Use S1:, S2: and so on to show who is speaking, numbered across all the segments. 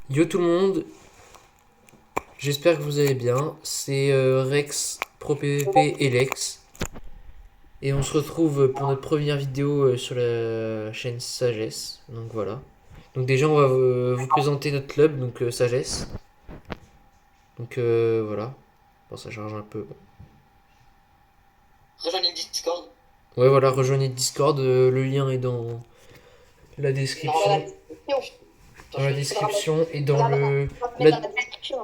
S1: Yo tout le monde, j'espère que vous allez bien. C'est Rex Pro PvP et Lex. Et on se retrouve pour notre première vidéo sur la chaîne Sagesse. Donc voilà. Donc déjà on va vous présenter notre club, donc Sagesse. Donc voilà. Bon ça charge un peu.
S2: Rejoignez le Discord.
S1: Ouais voilà, rejoignez le Discord, le lien est dans la
S2: Dans la
S1: description.
S2: description. Attends,
S1: Dans la
S2: je vais mettre ça.
S1: description et dans
S2: Regarde,
S1: le...
S2: on va te
S1: la-
S2: mettre dans la description.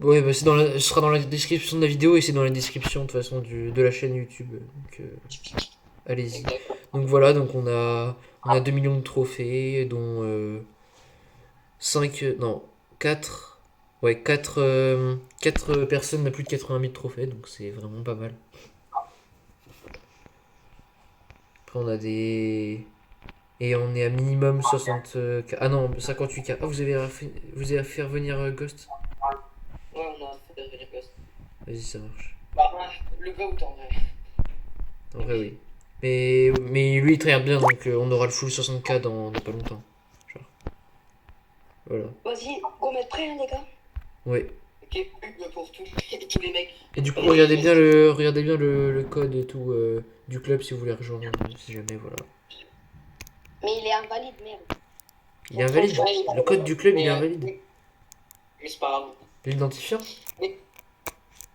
S1: Ouais bah ce sera dans la description de la vidéo et c'est dans la description de toute façon de la chaîne YouTube. Donc allez-y.
S2: D'accord.
S1: Donc voilà, donc on a 2 millions de trophées, dont 5, non, 4, ouais, 4 personnes n'ont plus de 80 000 trophées, donc c'est vraiment pas mal. Après on a des... Et on est à minimum 60K. Ah non, 58K. Ah, vous avez fait revenir Ghost.
S2: Ouais, on a fait revenir Ghost.
S1: Vas-y, ça marche.
S2: Bah, le gars ou t'en vrai.
S1: En vrai, oui. Mais lui, il tryhard bien, donc on aura le full 60K dans pas longtemps. Genre, voilà.
S2: Vas-y, go mettre prêt, hein, les gars.
S1: Ouais.
S2: Ok, pub pour tous les mecs.
S1: Et du coup,
S2: Et
S1: regardez bien le code et tout du club si vous voulez rejoindre, si jamais, voilà.
S2: Mais il est invalide, merde.
S1: Il est invalide. Le code du club, il est invalide.
S2: Mais c'est pas grave.
S1: L'identifiant.
S2: Mais,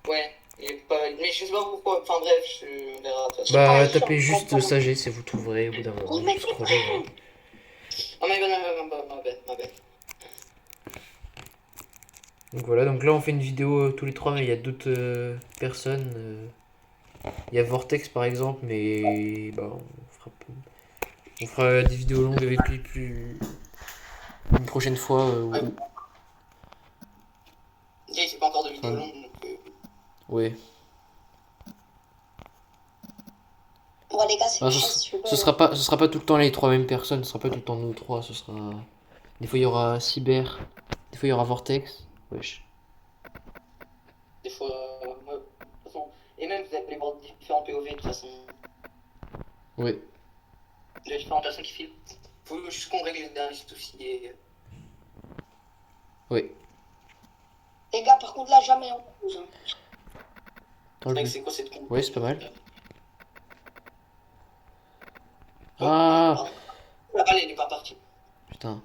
S2: ouais, il est pas valide. Mais je sais pas pourquoi. Enfin bref, on verra. De toute façon.
S1: Bah, tapez juste sagesse et vous trouverez au bout d'un moment.
S2: Oh,
S1: Vous
S2: mec,
S1: scrollez, voilà.
S2: oh, ma bad, ma bad.
S1: Donc voilà, donc là on fait une vidéo tous les trois, mais il y a d'autres personnes. Il y a Vortex par exemple, mais bah, on fera des vidéos longues avec lui plus une prochaine fois.
S2: Ouais. Ok, c'est pas encore de vidéo
S1: Enfin,
S2: longue, donc.
S1: ouais.
S2: Bon, les gars, c'est
S1: Enfin,
S2: chaud, je
S1: ce sera pas tout le temps les trois mêmes personnes, ce sera pas tout le temps nous trois, ce sera. Des fois il y aura Cyber, des fois il y aura Vortex. Wesh.
S2: des fois. Ouais, de toute façon. Et même, vous allez voir différents POV de toute façon.
S1: Ouais.
S2: Il y a différentes personnes qui filment. Faut juste qu'on règle les derniers soucis et.
S1: Ouais.
S2: Les gars, par contre, là, jamais on cause. Hein.
S1: Attends,
S2: Mec, c'est quoi cette con?
S1: ouais, c'est pas mal.
S2: Oh,
S1: Ah
S2: pardon. La balle, elle est pas partie.
S1: putain.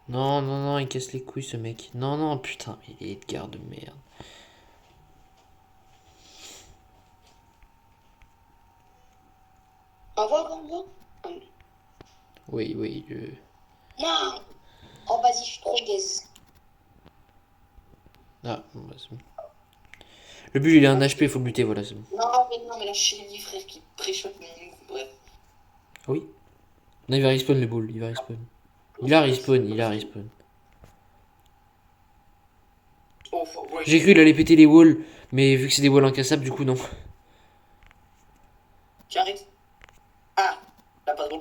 S1: Non, non, non, il casse les couilles ce mec. Non, non, putain, mais il est de garde de merde.
S2: Au revoir.
S1: Oui, oui,
S2: Non! Oh, vas-y, je suis trop gaze.
S1: Ah, bon, bah, c'est bon. Le but, il a un HP, il faut buter, voilà, c'est bon.
S2: Non, mais là, je suis dit, frère, qui préchote mon move. Bref.
S1: Oui. Non, il va respawn le bull, il va respawn. Il a respawn, il a respawn.
S2: Oh, ouais.
S1: J'ai cru qu'il allait péter les walls, mais vu que c'est des walls incassables, du coup, non.
S2: J'arrive. Ah! T'as pas de bon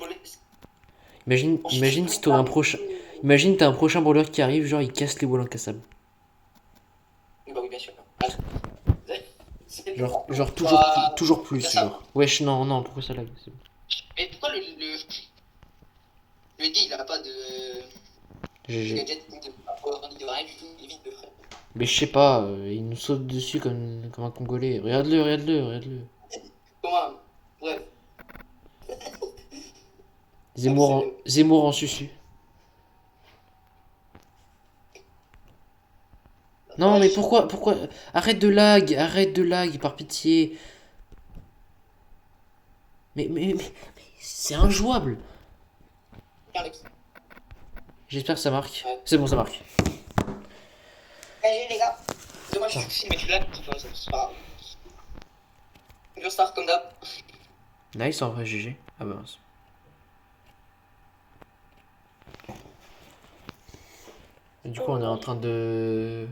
S1: Imagine si t'aurais un prochain. Imagine t'as un prochain brawler qui arrive, genre il casse les walls incassables.
S2: Bah oui, bien sûr.
S1: Genre
S2: Bah,
S1: toujours plus,
S2: ça.
S1: genre. Wesh, non, non, pourquoi ça lag? C'est bon.
S2: Mais pourquoi le dé, il a pas de
S1: GG.
S2: gadget ni de power ni de rien du tout, il est vide de frère.
S1: Mais je sais pas, il nous saute dessus comme un Congolais. Regarde-le, regarde-le, regarde-le.
S2: Comment? Bref.
S1: Zemmour en susu. Non, mais pourquoi? Arrête de lag, par pitié. Mais c'est injouable.
S2: Alex.
S1: J'espère que ça marque.
S2: Ouais.
S1: C'est bon, ça marque.
S2: Allez, les gars. Dommage, je suis mais tu l'as, c'est pas grave. Je start comme d'hab.
S1: Nice en vrai, GG. Ah bah mince. Et du coup, on est en train de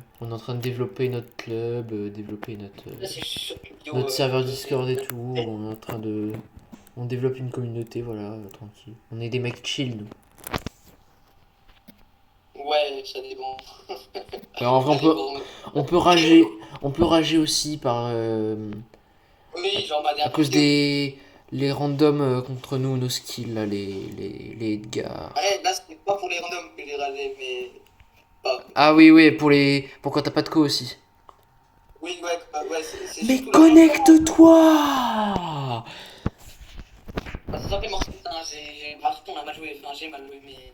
S1: développer notre club, développer
S2: Là, c'est sur une vidéo.
S1: notre serveur Discord et tout. On est en train de, on développe une communauté, voilà, tranquille. On est des mecs chill, nous.
S2: Ouais, ça dépend.
S1: Alors, en vrai,
S2: Ça dépend.
S1: on peut rager aussi par,
S2: Oui, genre ma
S1: à
S2: dernière
S1: cause
S2: vidéo.
S1: des, les randoms contre nous, nos skills là, les Edgar.
S2: Ouais, là, les randoms que j'ai rasé, mais pas.
S1: Ah oui, oui, pour quand t'as pas de co aussi.
S2: Oui, ouais, c'est
S1: Mais
S2: surtout la
S1: connecte-toi!
S2: Bah, ça s'appelle morceau, hein, on a mal joué, enfin, j'ai mal joué, mais.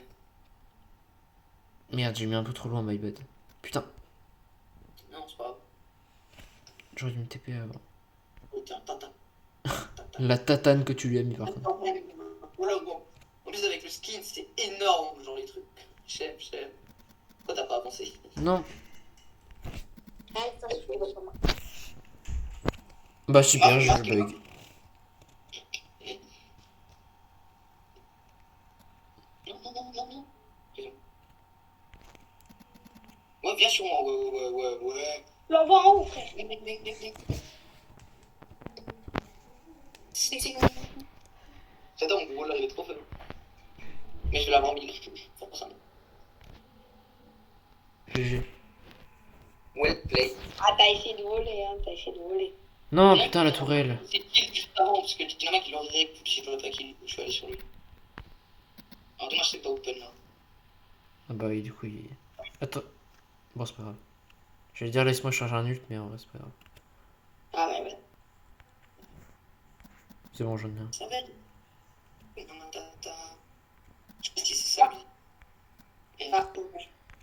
S1: Merde, j'ai mis un peu trop loin, my bad. Putain,
S2: Non, c'est pas grave.
S1: j'aurais dû me TP avant.
S2: Oh, tiens, tata.
S1: La tatane que tu lui as mis par contre.
S2: Voilà, bon. En plus, avec le skin, c'est énorme, genre les trucs. J'aime. Pourquoi t'as pas avancé?
S1: Non.
S2: Ah, ça, je fais votre main.
S1: Bah super, je bug.
S2: Non. Ouais, viens sur moi, ouais. L'envoie en haut, frère. J'adore mon gros là, il est trop fun. Mais je vais l'avoir 1000, forcément.
S1: GG.
S2: Well play. Ah, t'as essayé de voler, hein,
S1: Non, putain, la tourelle.
S2: C'est kill juste avant, parce que le dynamique il aurait réécoute si je dois pas kill. Je suis allé sur lui. Alors dommage, c'est pas open là.
S1: Ah bah oui, du coup, il... Attends. Bon, c'est pas grave. J'allais dire laisse-moi charger un ult, mais en vrai, c'est pas grave.
S2: Ah ouais.
S1: C'est bon, j'en ai un.
S2: Ça va aller. Je sais pas si c'est ça lui. Et là,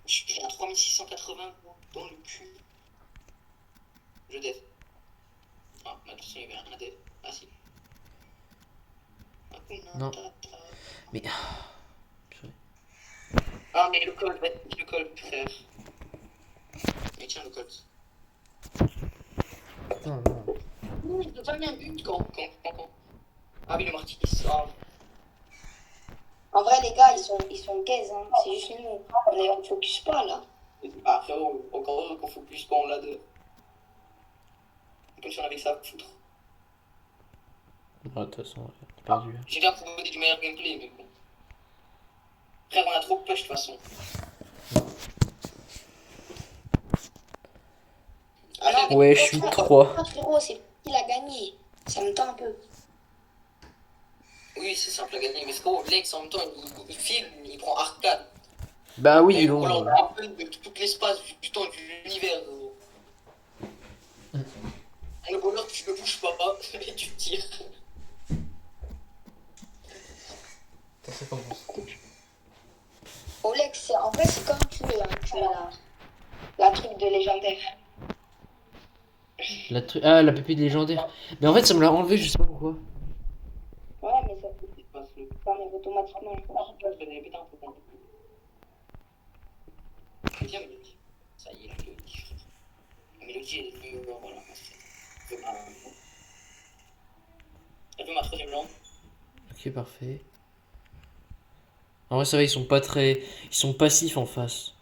S2: je suis pris à 3680 dans le cul. Je dev. Ah, bah de toute façon, il y avait rien à dev. Ah si.
S1: Non. Mais... Purée.
S2: Ah, mais le col, le col, frère. Mais tiens, le col.
S1: Non.
S2: Non, il peut pas mis un but quand. Ah oui, le marquis, ça. En vrai, les gars, ils sont gaze, hein. C'est juste nous. On focus pas, là. Ah, frérot, encore heureux qu'on focus pas en ladder. Comme si on avait que ça à foutre.
S1: Ouais, de toute façon, t'es perdu.
S2: J'ai bien proposé du meilleur gameplay, mais bon. Frère, on a trop push de toute façon.
S1: Ouais, je suis 3.
S2: Frérot, c'est il a gagné. Ça me tend un peu. Oui, c'est simple à gagner, mais frérot, Lex en même temps, il filme, il prend arcade.
S1: Bah oui,
S2: Et
S1: long.
S2: voilà, on a un peu de tout l'espace, du temps, de l'univers. Le voleur, tu ne bouges pas et tu tires.
S1: C'est pas bon.
S2: Olex, en vrai, c'est comme tu veux, hein. Tu as la truc de légendaire.
S1: Ah, la pépite légendaire. Mais en fait, ça me l'a enlevé, je sais pas pourquoi.
S2: Ouais, mais ça arrive automatiquement. Je vais répéter un peu. Tiens, Mélodie. Ça y est, la Mélodie. La Mélodie, elle est venue, voilà. Elle veut ma troisième langue.
S1: Ok, parfait. En vrai, ça va, ils sont pas très... Ils sont passifs en face.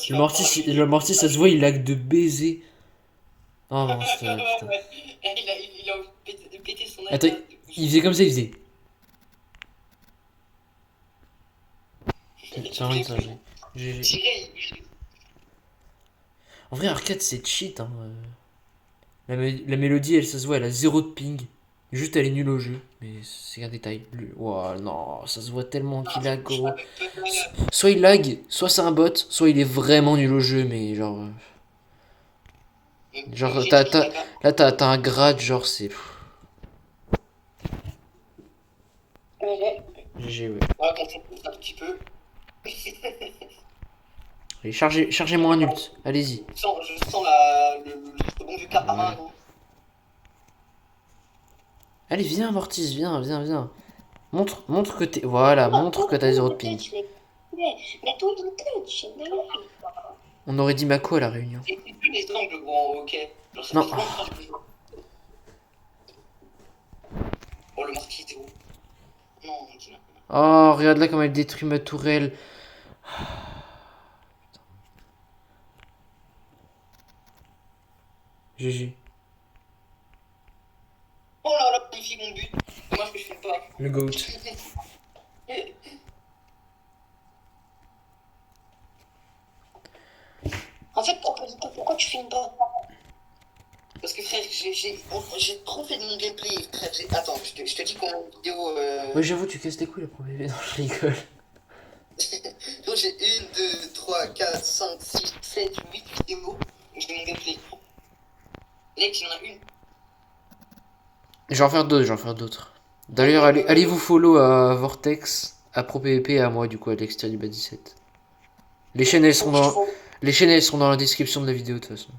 S1: Le mortis, ça se voit, il lag de baiser. Oh non, c'était... Putain.
S2: Il a pété son
S1: Attends,
S2: iPad.
S1: il faisait comme ça, il faisait... Tiens, une ça, GG. En vrai, Arcade, c'est cheat, hein. La mélodie, elle, ça se voit, elle a 0 de ping. Juste, elle est nulle au jeu. Mais c'est un détail. Ouah, non, ça se voit tellement qu'il lag, gros. Soit il lag, soit c'est un bot, soit il est vraiment nul au jeu, mais genre... Genre, là, t'as un grade, genre, c'est... GG, ouais.
S2: Ouais, quand on pousse un petit peu.
S1: Allez, chargez-moi un ult. Allez-y.
S2: Je sens le bon vieux caparin, gros.
S1: Allez, viens, Mortis, viens. Montre que t'es... Voilà, montre que t'as 0 de ping.
S2: Mais toi, il touch,
S1: On aurait dit Mako à la réunion.
S2: c'est plus les angles, gros, ok. Genre, ça
S1: Non.
S2: fait trop longtemps que je joue. Oh, le marquis, c'est où? Non, on dit là.
S1: Oh, regarde là comme elle détruit ma tourelle. GG.
S2: Oh là là, magnifique mon but. Dommage que je filme pas.
S1: Le GOAT.
S2: En fait, pourquoi tu filmes pas? Parce que frère, j'ai trop fait de mon gameplay. Frère, attends, je te dis qu'on a une vidéo.
S1: Ouais, j'avoue, tu casses tes couilles la première vidéo. Non, je rigole.
S2: Donc j'ai 1, 2, 3, 4, 5, 6, 7, 8 vidéos. J'ai mon gameplay. Lex, il y en a une.
S1: Je vais en faire d'autres, je vais en faire d'autres. D'ailleurs, allez vous follow à Vortex, à ProPVP et à moi, du coup, à l'extérieur du bas 17. Les chaînes, elles seront dans la description de la vidéo, de toute façon.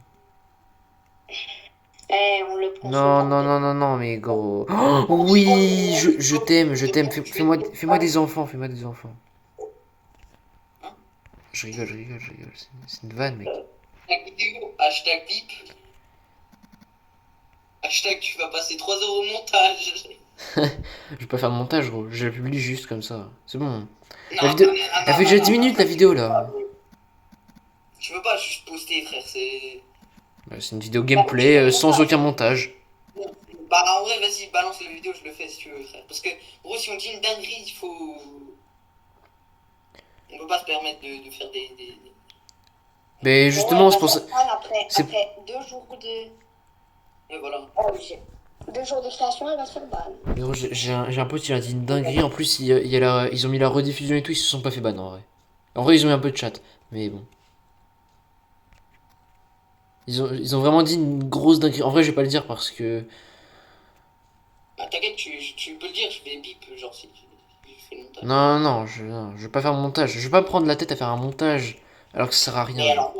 S2: On le prend
S1: Non, non, non, non, non, mais gros. Oh, oui, je t'aime, je t'aime. Fais-moi des enfants, fais-moi des enfants. Je rigole, je rigole, je rigole. C'est une vanne, mec.
S2: La vidéo, hashtag bip. Hashtag tu vas passer 3 heures au montage.
S1: Je vais pas faire de montage, gros. Je la publie juste comme ça. C'est bon.
S2: Non,
S1: La vidéo,
S2: non,
S1: elle fait déjà 10 minutes, la vidéo, là.
S2: Tu peux pas juste poster, frère, c'est...
S1: Bah, c'est une vidéo gameplay sans aucun montage.
S2: Bah en vrai, vas-y, balance la vidéo, je le fais si tu veux, frère. Parce que, gros, si on dit une dinguerie, il faut... On peut pas se permettre de faire des...
S1: Mais justement, c'est pour ça.
S3: Après 2 jours de...
S2: Et voilà.
S3: 2 jours de création, elle va se faire ban.
S1: Mais gros, j'ai un pote, il a dit une dinguerie. En plus, ils ont mis la rediffusion et tout, ils se sont pas fait ban en vrai. En vrai, ils ont mis un peu de chat. Mais bon. Ils ont vraiment dit une grosse dinguerie. En vrai, je vais pas le dire parce que.
S2: Bah t'inquiète, tu peux le dire, je vais bip, genre si je fais le montage.
S1: Non, je vais pas faire un montage. Je vais pas me prendre la tête à faire un montage alors que ça sert à
S2: Mais
S1: rien.
S2: alors,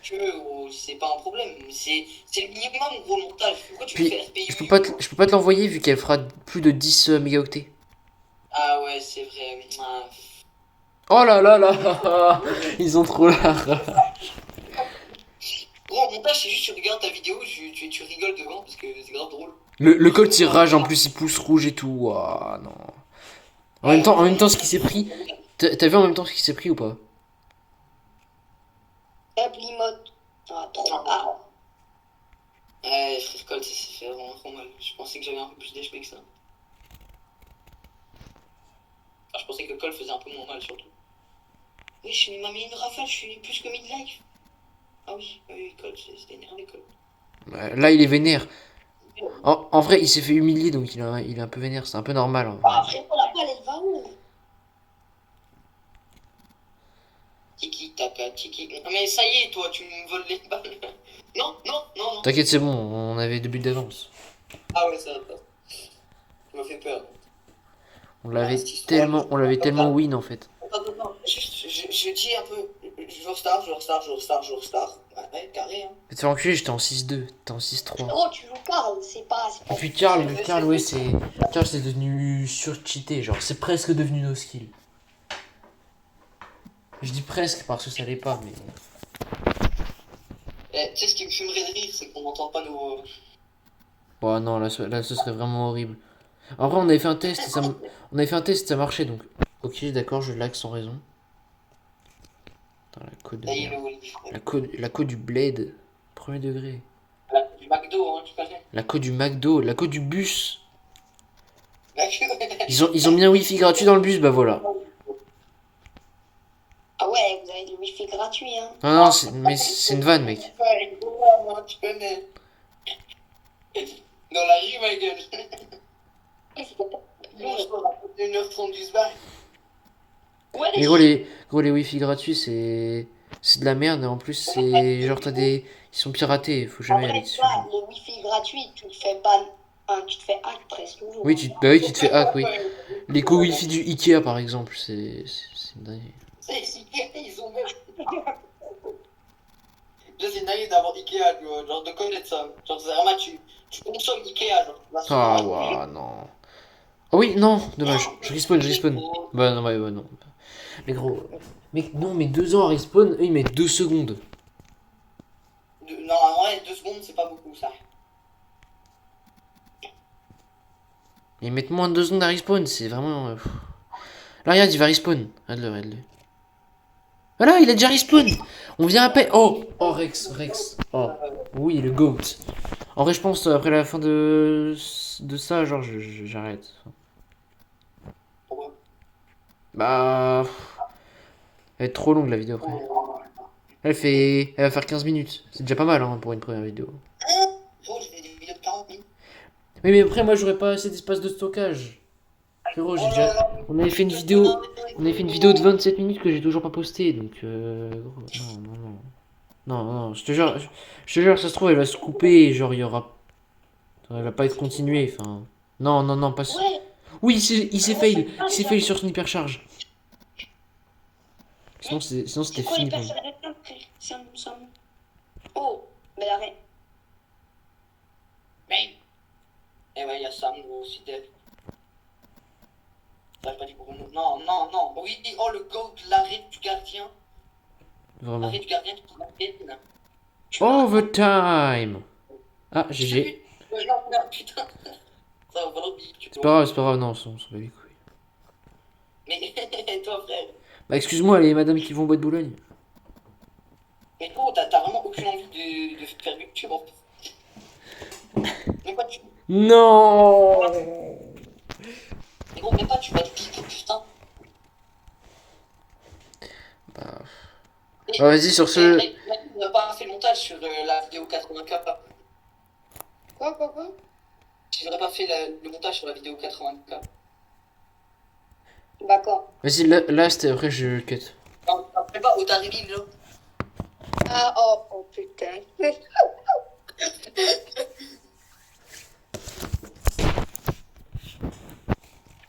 S2: tu veux, gros, c'est pas un problème. C'est le minimum, gros, montage. Pourquoi tu
S1: Puis,
S2: me fais RPU?
S1: je peux pas te l'envoyer vu qu'elle fera plus de 10 mégaoctets.
S2: Ah ouais, c'est vrai. Ah.
S1: Oh là là là. Ils ont trop la rage.
S2: Gros, montage, c'est juste tu regardes ta vidéo, tu rigoles devant parce que c'est grave drôle.
S1: Le Colt il rage en plus, il pousse rouge et tout. Ouah, non. En même temps, ce qui s'est pris. T'as vu en même temps ce qui s'est pris ou pas?
S3: Blimote. Ah, trop. Ah.
S2: Ouais, frère Colt, ça s'est fait vraiment trop mal. Je pensais que j'avais un peu plus d'HP que ça. Enfin, je pensais que Colt faisait un peu moins mal surtout. Oui, il m'a mis une rafale, je suis plus que mid-life. Ah oui, Colt, c'était énervé, Colt.
S1: Là, il est vénère. En vrai, il s'est fait humilier donc il est un peu vénère. C'est un peu normal. En vrai.
S3: Ah, frérot, la balle, elle va où?
S2: Tiki taka tiki. Non mais ça y est, toi, tu me voles les balles. Non, non, non, non.
S1: T'inquiète, c'est bon, on avait 2 buts d'avance.
S2: Ah ouais, ça va pas. Tu m'as fait peur.
S1: On l'avait tellement win en fait.
S2: Attends, je dis un peu. Jour star. Ouais, carré, hein.
S1: Fais te faire enculer, j'étais en 6-2, t'es en 6-3.
S3: Frérot, tu joues Karl, c'est pas.
S1: Et puis Karl, ouais, Karl, c'est devenu surcheaté, genre, c'est presque devenu no skill. Je dis presque parce que ça l'est pas, mais.
S2: Eh, tu sais ce qui me fumerait de rire, c'est qu'on n'entend pas nos.
S1: Oh non, là, ce serait vraiment horrible. En vrai, on avait fait un test et ça marchait donc. Ok, d'accord, je lag sans raison. Attends, la code de
S2: Ça y est,
S1: merde.
S2: le
S1: La code du Blade. Premier degré.
S2: du McDo, hein, tu connais.
S1: La code du McDo, la code du bus.
S2: La
S1: Ils ont mis un wifi gratuit dans le bus, bah voilà.
S3: Ah ouais, vous avez du wifi gratuit, hein.
S1: Non, mais c'est une vanne, mec.
S2: Tu connais. Dans la rue, ma gueule. Bon, je crois qu'on a 1h30 du sbar.
S3: Ouais,
S1: Mais gros, les wifi gratuits, c'est de la merde. Et en plus, c'est genre, ils sont piratés. Faut
S3: en
S1: jamais
S3: vrai,
S1: aller
S3: tu
S1: dessus.
S3: vois, le wifi gratuit, tu te fais ban. Enfin, tu te fais hack presque toujours.
S1: Oui, tu te fais hack, oui. Les co-wifi du Ikea, par exemple, c'est une dinguerie.
S2: C'est Ikea, ils ont même. Là, c'est dingue d'avoir Ikea, tu vois, genre de connaître ça. Genre, c'est vraiment, tu consommes Ikea, genre.
S1: Ah, ouah, non. Oh oui, non, dommage. Je respawn. Bah non, bah non. Mais gros, mec, non, mais 2 ans à respawn, eux ils mettent 2 secondes.
S2: Non, en vrai, 2 secondes, c'est pas beaucoup, ça.
S1: Ils mettent moins de 2 secondes à respawn, c'est vraiment. Là, regarde, il va respawn. Regarde-le. Voilà, il a déjà respawn. On vient à peine. Oh, Rex. Oh, oui, le GOAT. En vrai, je pense, après la fin de ça, genre, j'arrête.
S2: Pourquoi?
S1: Bah. Elle va être trop longue la vidéo après. Elle va faire 15 minutes. C'est déjà pas mal hein, pour une première vidéo.
S2: Faut, je
S1: Oui, mais après, moi, j'aurais pas assez d'espace de stockage. Frérot, j'ai déjà... On avait fait une vidéo... On avait fait une vidéo de 27 minutes que j'ai toujours pas postée, donc... gros, non, non, non. Non, non, je te jure, ça se trouve, elle va se couper et genre, il y aura... Elle va pas être continuée, enfin... Non, non, non, pas...
S3: Ouais,
S1: Oui, il s'est fail.
S3: ah,
S1: Il s'est fail sur son hypercharge. Sinon, c'était
S3: c'est quoi les
S1: fini pour lui.
S3: personnes Sam. Oh, mais arrête.
S2: Mais. Eh ouais, il y a Sam aussi, Dev. T'as pas dit pour nous. Non, non, non. Oui, oh le GOAT, l'arrêt du gardien.
S1: Vraiment.
S2: L'arrêt du gardien qui t'amène.
S1: Overtime. Ah, GG.
S2: Non, putain. Ça va falloir que tu
S1: C'est pas grave, non, on s'en bat les couilles.
S2: Mais toi, frère.
S1: Bah, excuse-moi, les madames qui vont au bois de Boulogne.
S2: Mais gros, t'as vraiment aucune envie de faire YouTube en fait. Mais quoi, tu.
S1: Non.
S2: Mais gros, même pas, tu vas te cliquer, putain.
S1: Bah,
S2: Et-
S1: bah, vas-y, sur ce...
S2: On n'a pas fait le montage sur la vidéo 80K.
S3: Quoi
S2: Si j'aurais pas fait le montage sur la vidéo 80K.
S3: D'accord.
S1: Vas-y, là c'était après, je cut.
S2: Non, après pas, Otarili, là.
S3: Ah, oh putain.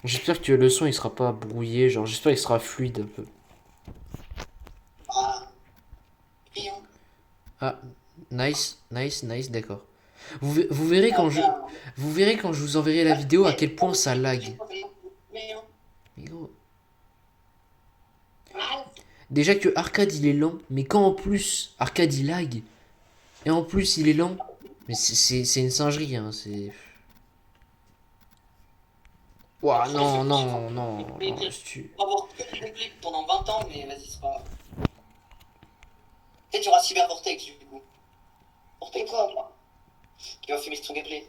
S1: J'espère que le son, il sera pas brouillé, genre, j'espère qu'il sera fluide un peu.
S2: Ah. Brillant.
S1: Ah, nice, d'accord. Vous verrez quand je... Vous verrez quand je vous enverrai la vidéo à quel point ça lag. Mais gros... Déjà que Arcade il est lent, mais quand en plus Arcade il lag, et en plus il est lent, mais c'est une singerie, hein, c'est... Ouah, non, non, non, non, tu...
S2: On va avoir que du replay pendant 20 ans, mais vas-y, c'est pas grave. Peut-être qu'il y aura Cyber Vortex du coup.
S3: C'est
S2: Vortex,
S3: quoi
S2: qui va filmer son gameplay.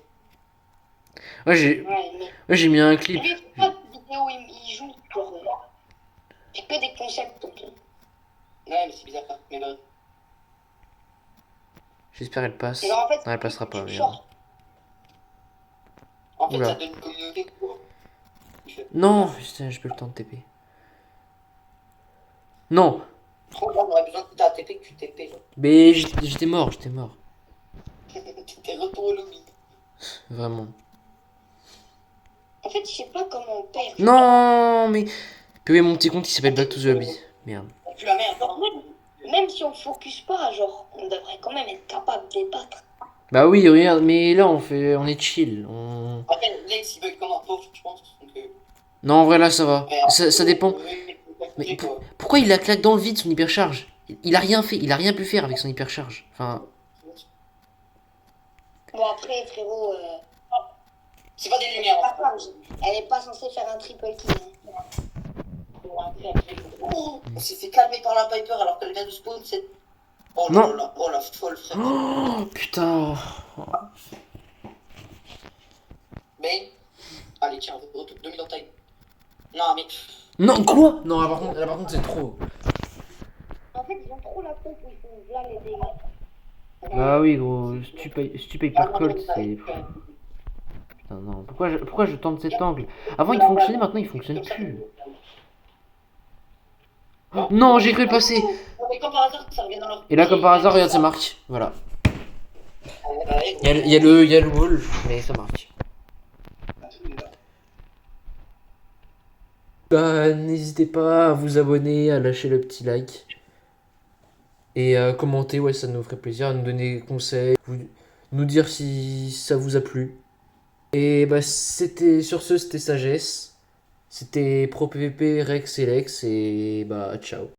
S1: Ouais,
S3: Ouais, mais.
S1: j'ai mis un clip.
S3: Lui, c'est pas de vidéo où il joue, genre. C'est que des concepts, ok.
S2: Ouais, mais c'est bizarre, mais bah.
S1: J'espère elle passe.
S3: Genre, en fait,
S1: Non, elle passera pas,
S3: tu
S1: merde.
S3: sors.
S2: En fait,
S1: Oula.
S2: ça donne une communauté quoi.
S1: Non, putain, j'ai pas le temps de TP. Non,
S2: Trop là, on aurait besoin que t'as TP que tu TP là.
S1: mais j'étais mort.
S2: T'es retour au lobby.
S1: Vraiment.
S3: En fait, je sais pas comment on perd.
S1: Non, mais... PW, mon petit compte, il s'appelle Back to the Lobby. Merde.
S2: On pue la merde.
S3: Genre, même si on focus pas, genre, on devrait quand même être capable de les battre.
S1: Bah oui, regarde, mais là, on est chill.
S2: Après, Lex, il bug comme un pauvre, je pense. Donc,
S1: Non, en vrai, là, ça va. Ça dépend. Mais
S2: Mais
S1: pourquoi il la claque dans le vide, son hypercharge? Il a rien fait, il a rien pu faire avec son hypercharge. Enfin,
S3: Bon, après, frérot,
S2: c'est pas des lumières.
S3: elle est pas censée faire un triple kill. Hein.
S2: Oh, on s'est fait calmer par la Piper alors qu'elle vient de spawn. C'est. Oh
S1: Non.
S2: là là, oh la folle, frère.
S1: oh putain.
S2: Mais. Allez, tiens, retour 2000 en taille. Non, mais.
S1: Non, quoi? Non, là, par contre, c'est trop.
S3: En fait, ils ont trop la pompe où ils font là les dégâts.
S1: Bah oui, gros, stupid par Colt, c'est... Putain, non, pourquoi je tente cet angle? Avant, il fonctionnait, maintenant, il fonctionne plus. Oh, non, j'ai cru le passer.
S2: Mais comme par hasard, ça revient dans leur.
S1: Et là, comme par hasard, regarde, ça marque. Voilà. Il y a le wall, mais ça marque. Bah, n'hésitez pas à vous abonner, à lâcher le petit like. Et à commenter, ouais, ça nous ferait plaisir, à nous donner des conseils, nous dire si ça vous a plu. Et bah, c'était Sagesse. C'était ProPVP, Rex et Lex, et bah, ciao.